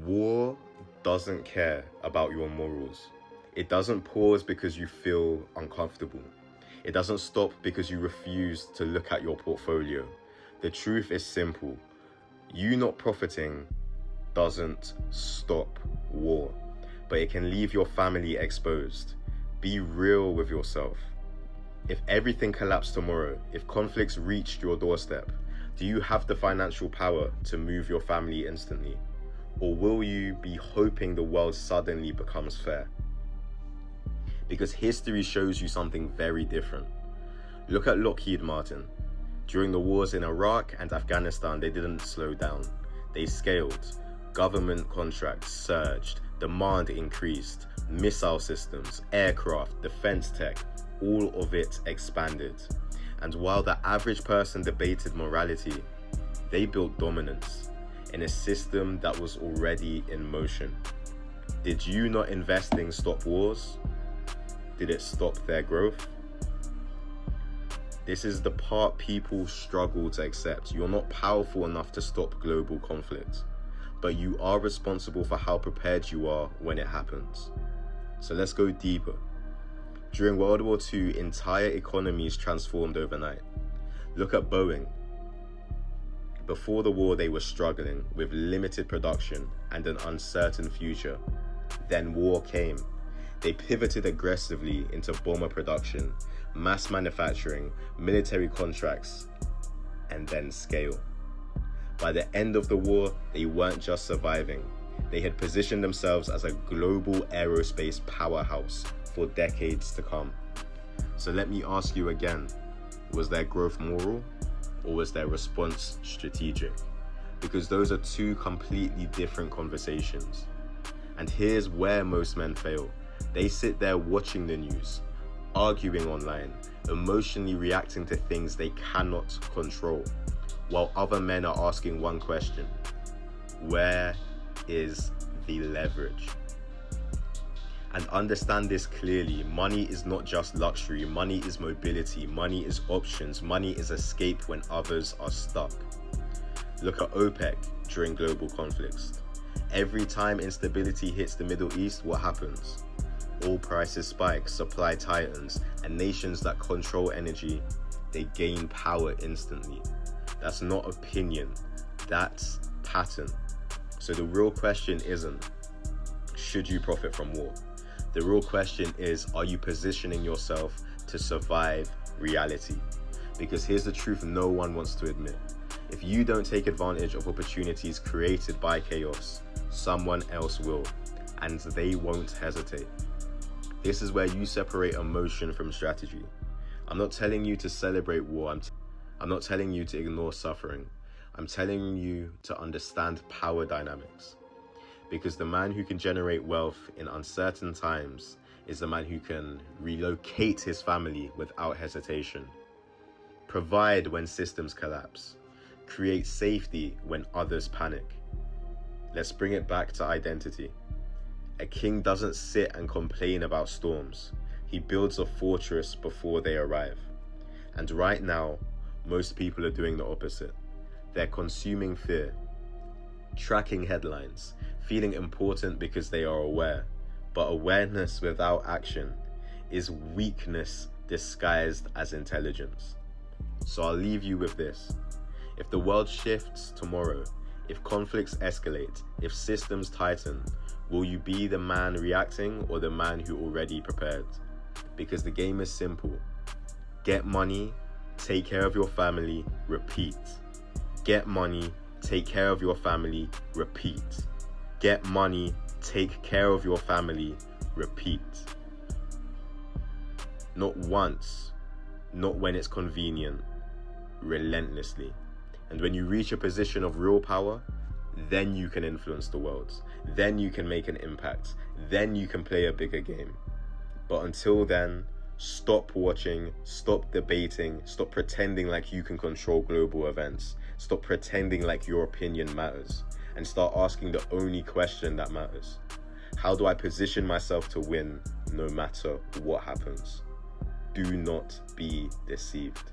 War doesn't care about your morals. It doesn't pause because you feel uncomfortable. It doesn't stop because you refuse to look at your portfolio. The truth is simple. You not profiting doesn't stop war, but it can leave your family exposed. Be real with yourself. If everything collapsed tomorrow, if conflicts reached your doorstep, do you have the financial power to move your family instantly? Or will you be hoping the world suddenly becomes fair? Because history shows you something very different. Look at Lockheed Martin. During the wars in Iraq and Afghanistan, they didn't slow down. They scaled. Government contracts surged. Demand increased. Missile systems, aircraft, defense tech, all of it expanded. And while the average person debated morality, they built dominance in a system that was already in motion. Did you not investing stop wars? Did it stop their growth? This is the part people struggle to accept. You're not powerful enough to stop global conflict, but you are responsible for how prepared you are when it happens. So let's go deeper. During World War II, entire economies transformed overnight. Look at Boeing. Before the war, they were struggling with limited production and an uncertain future. Then war came. They pivoted aggressively into bomber production, mass manufacturing, military contracts, and then scale. By the end of the war, they weren't just surviving. They had positioned themselves as a global aerospace powerhouse for decades to come. So let me ask you again, was their growth moral or was their response strategic? Because those are two completely different conversations. And here's where most men fail. They sit there watching the news, arguing online, emotionally reacting to things they cannot control, while other men are asking one question: where is the leverage? And understand this clearly, money is not just luxury, money is mobility, money is options, money is escape when others are stuck. Look at OPEC during global conflicts. Every time instability hits the Middle East, what happens? Oil prices spike, supply tightens, and nations that control energy, they gain power instantly. That's not opinion, that's pattern. So the real question isn't, should you profit from war? The real question is, are you positioning yourself to survive reality? Because here's the truth no one wants to admit. If you don't take advantage of opportunities created by chaos, someone else will, and they won't hesitate. This is where you separate emotion from strategy. I'm not telling you to celebrate war. I'm not telling you to ignore suffering. I'm telling you to understand power dynamics. Because the man who can generate wealth in uncertain times is the man who can relocate his family without hesitation, provide when systems collapse, create safety when others panic. Let's bring it back to identity. A king doesn't sit and complain about storms. He builds a fortress before they arrive. And right now, most people are doing the opposite. They're consuming fear, tracking headlines, feeling important because they are aware. But awareness without action is weakness disguised as intelligence. So I'll leave you with this. If the world shifts tomorrow, if conflicts escalate, if systems tighten, will you be the man reacting or the man who already prepared? Because the game is simple. Get money, take care of your family, repeat. Get money, take care of your family, repeat. Get money, take care of your family, repeat. Not once, not when it's convenient, relentlessly. And when you reach a position of real power, then you can influence the world. Then you can make an impact. Then you can play a bigger game. But until then, stop watching, stop debating, stop pretending like you can control global events. Stop pretending like your opinion matters. And start asking the only question that matters. How do I position myself to win no matter what happens? Do not be deceived.